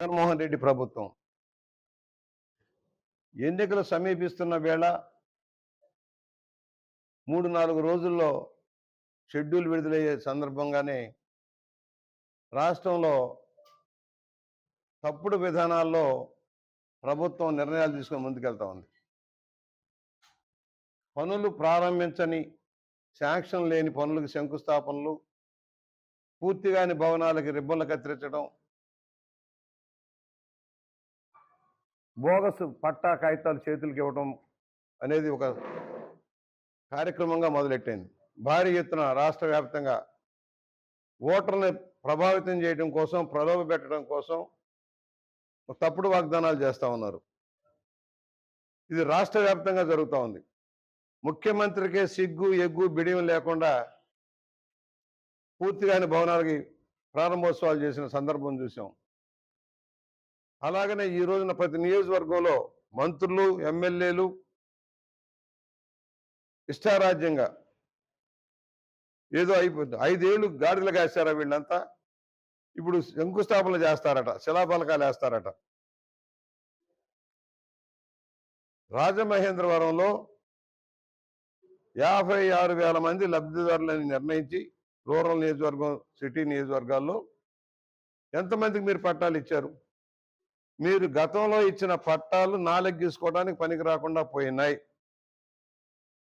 జగన్మోహన్ రెడ్డి ప్రభుత్వం ఎన్నికలు సమీపిస్తున్న వేళ 3-4 రోజుల్లో షెడ్యూల్ విడుదలయ్యే సందర్భంగానే రాష్ట్రంలో తప్పుడు విధానాల్లో ప్రభుత్వం నిర్ణయాలు తీసుకొని ముందుకెళ్తా ఉంది. పనులు ప్రారంభించని, శాంక్షన్ లేని పనులకు శంకుస్థాపనలు, పూర్తిగాని భవనాలకి రిబ్బన్లు కత్తిరించడం, బోగస్ పట్టా కాగితాలు చేతులకు ఇవ్వడం అనేది ఒక కార్యక్రమంగా మొదలెట్టింది. భారీ ఎత్తున రాష్ట్ర వ్యాప్తంగా ఓటర్ని ప్రభావితం చేయడం కోసం, ప్రలోభ పెట్టడం కోసం తప్పుడు వాగ్దానాలు చేస్తూ ఉన్నారు. ఇది రాష్ట్ర వ్యాప్తంగా జరుగుతూ ఉంది. ముఖ్యమంత్రికే సిగ్గు ఎగ్గు బిడియం లేకుండా పూర్తిగాని భవనాలకి ప్రారంభోత్సవాలు చేసిన సందర్భం చూసాం. అలాగనే ఈ రోజున ప్రతి నియోజకవర్గంలో మంత్రులు, ఎమ్మెల్యేలు ఇష్టారాజ్యంగా ఏదో అయిపోతుంది. 5 ఏళ్ళు గాడిదలు కాస్తారా వీళ్ళంతా? ఇప్పుడు శంకుస్థాపనలు చేస్తారట, శిలాఫలకాలు వేస్తారట. రాజమహేంద్రవరంలో 56,000 మంది లబ్ధిదారులని నిర్ణయించి రూరల్ నియోజకవర్గం, సిటీ నియోజకవర్గాల్లో ఎంతమందికి మీరు పట్టాలు ఇచ్చారు? మీరు గతంలో ఇచ్చిన పట్టాలు నాలెగ్గీసుకోవడానికి పనికి రాకుండా పోయినాయి.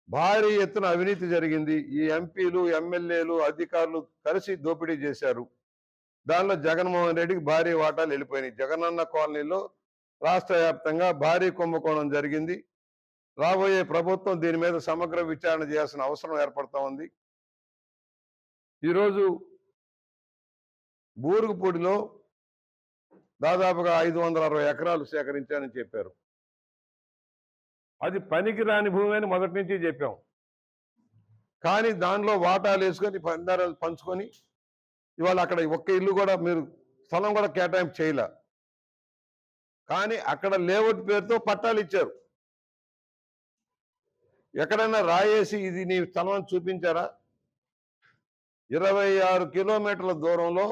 భారీ ఎత్తున అవినీతి జరిగింది. ఈ ఎంపీలు, ఎమ్మెల్యేలు, అధికారులు కలిసి దోపిడీ చేశారు. దానిలో జగన్మోహన్ రెడ్డికి భారీ వాటాలు వెళ్ళిపోయినాయి. జగనన్న కాలనీలో రాష్ట్ర వ్యాప్తంగా భారీ కుంభకోణం జరిగింది. రాబోయే ప్రభుత్వం దీని మీద సమగ్ర విచారణ చేయాల్సిన అవసరం ఏర్పడతా ఉంది. ఈరోజు బూరుగుపూడిలో దాదాపుగా 560 ఎకరాలు సేకరించానని చెప్పారు. అది పనికిరాని భూమి అని మొదటి నుంచి చెప్పాం. కానీ దానిలో వాటాలు వేసుకొని పందారాలు పంచుకొని ఇవాళ అక్కడ ఒక్క ఇల్లు కూడా మీరు స్థలం కూడా కేటాయింపు చేయలే. కానీ అక్కడ లేఅవుట్ పేరుతో పట్టాలు ఇచ్చారు. ఎక్కడైనా రాయేసి ఇది నీ స్థలం అని చూపించారా? 26 కిలోమీటర్ల దూరంలో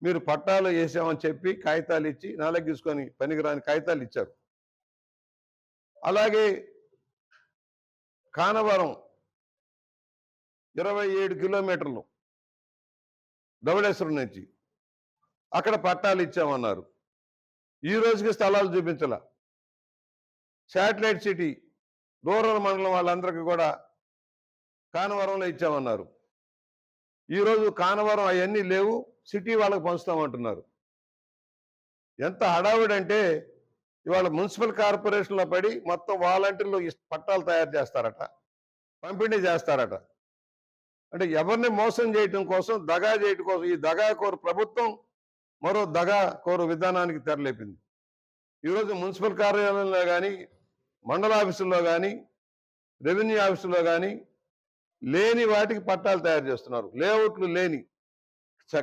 మీరు పట్టాలు వేసామని చెప్పి కాగితాలు ఇచ్చి నాలెగ్గీసుకొని పనికిరాని కాగితాలు ఇచ్చారు. అలాగే కానవరం 27 కిలోమీటర్లు ధవళేశ్వరం నుంచి అక్కడ పట్టాలు ఇచ్చామన్నారు. ఈ రోజుకి స్థలాలు చూపించాల. శాటిలైట్ సిటీ రూరల్ మండలం వాళ్ళందరికీ కూడా కానవరంలో ఇచ్చామన్నారు. ఈరోజు కానవరం అవన్నీ లేవు, సిటీ వాళ్ళకి పంచుతామంటున్నారు. ఎంత హడావుడంటే ఇవాళ మున్సిపల్ కార్పొరేషన్లో పడి మొత్తం వాలంటీర్లు పట్టాలు తయారు చేస్తారట, పంపిణీ చేస్తారట. అంటే ఎవరిని మోసం చేయటం కోసం, దగా చేయటం కోసం ఈ దగాకోరు ప్రభుత్వం మరో దగాకోరు విధానానికి తెరలేపింది. ఈరోజు మున్సిపల్ కార్యాలయంలో కానీ, మండల ఆఫీసుల్లో కానీ, రెవెన్యూ ఆఫీసుల్లో కానీ లేని వాటికి పట్టాలు తయారు చేస్తున్నారు. లేఅవుట్లు లేని,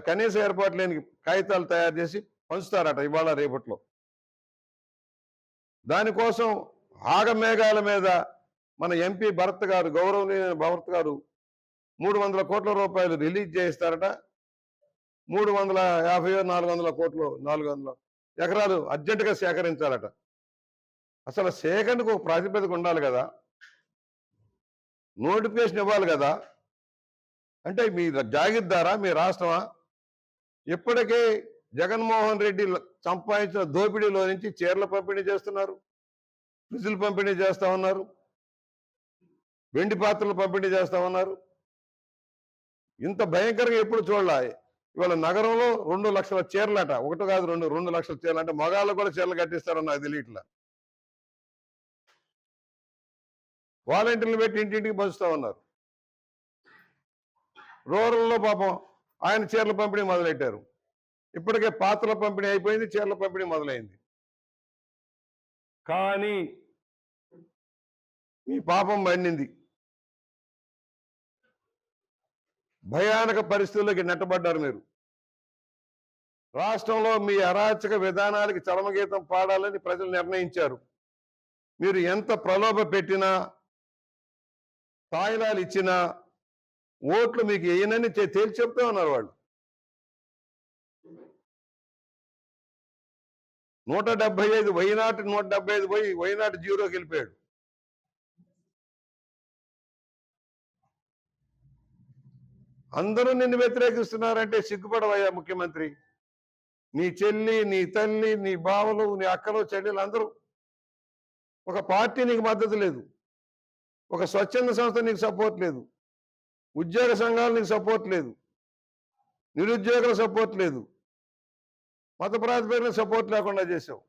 కనీస ఏర్పాటు లేని కాగితాలు తయారు చేసి పంచుతారట ఇవాళ రేపట్లో. దానికోసం ఆగమేఘాల మీద మన ఎంపీ భరత్ గారు, గౌరవనీయ భరత్ గారు 300 కోట్ల రూపాయలు రిలీజ్ చేయిస్తారట. 350-400 కోట్లు, 400 ఎకరాలు అర్జెంటుగా సేకరించాలట. అసలు సేకరణకు ఒక ప్రాతిపదిక ఉండాలి కదా, నోటిఫికేషన్ ఇవ్వాలి కదా. అంటే మీ జాగిద్దారా, మీ రాష్ట్రమా? ఇప్పటికే జగన్మోహన్ రెడ్డి సంపాదించిన దోపిడీలో నుంచి చీరల పంపిణీ చేస్తున్నారు, ఫ్రిడ్జ్లు పంపిణీ చేస్తా ఉన్నారు, వెండి పాత్రలు పంపిణీ చేస్తా ఉన్నారు. ఇంత భయంకరంగా ఎప్పుడు చూడలే. ఇవాళ నగరంలో 2 లక్షల చీరలట, ఒకటి కాదు 2 లక్షల చీరలు. అంటే మగాళ్ళు కూడా చీరలు కట్టిస్తారని నాకు తెలియట్లా. వాలంటీర్లు పెట్టి ఇంటింటికి పంచుతా ఉన్నారు. రూరల్లో పాపం ఆయన చీరల పంపిణీ మొదలెట్టారు. ఇప్పటికే పాత్రల పంపిణీ అయిపోయింది, చీరల పంపిణీ మొదలైంది. కానీ మీ పాపం పండింది. భయానక పరిస్థితుల్లోకి నెట్టబడ్డారు మీరు. రాష్ట్రంలో మీ అరాచక విధానాలకి చరమగీతం పాడాలని ప్రజలు నిర్ణయించారు. మీరు ఎంత ప్రలోభ పెట్టినా, తాయిలాలు ఇచ్చినా ఓట్లు మీకు వేయనని తేల్చి చెప్తా ఉన్నారు వాళ్ళు. 175 వైనాట్ 175 పోయి వైనాట్ 0కి వెళ్ళిపోయాడు. అందరూ నిన్ను వ్యతిరేకిస్తున్నారంటే సిగ్గుపడవయ్యా ముఖ్యమంత్రి. నీ చెల్లి, నీ తల్లి, నీ బావలు, నీ అక్కలు, చెల్లెలు అందరూ. ఒక పార్టీ నీకు మద్దతు లేదు, ఒక స్వచ్ఛంద సంస్థ నీకు సపోర్ట్ లేదు, ఉద్యోగ సంఘాలు నీకు సపోర్ట్ లేదు, నిరుద్యోగుల సపోర్ట్ లేదు, మత ప్రాతిపదికన సపోర్ట్ లేకుండా చేశావు.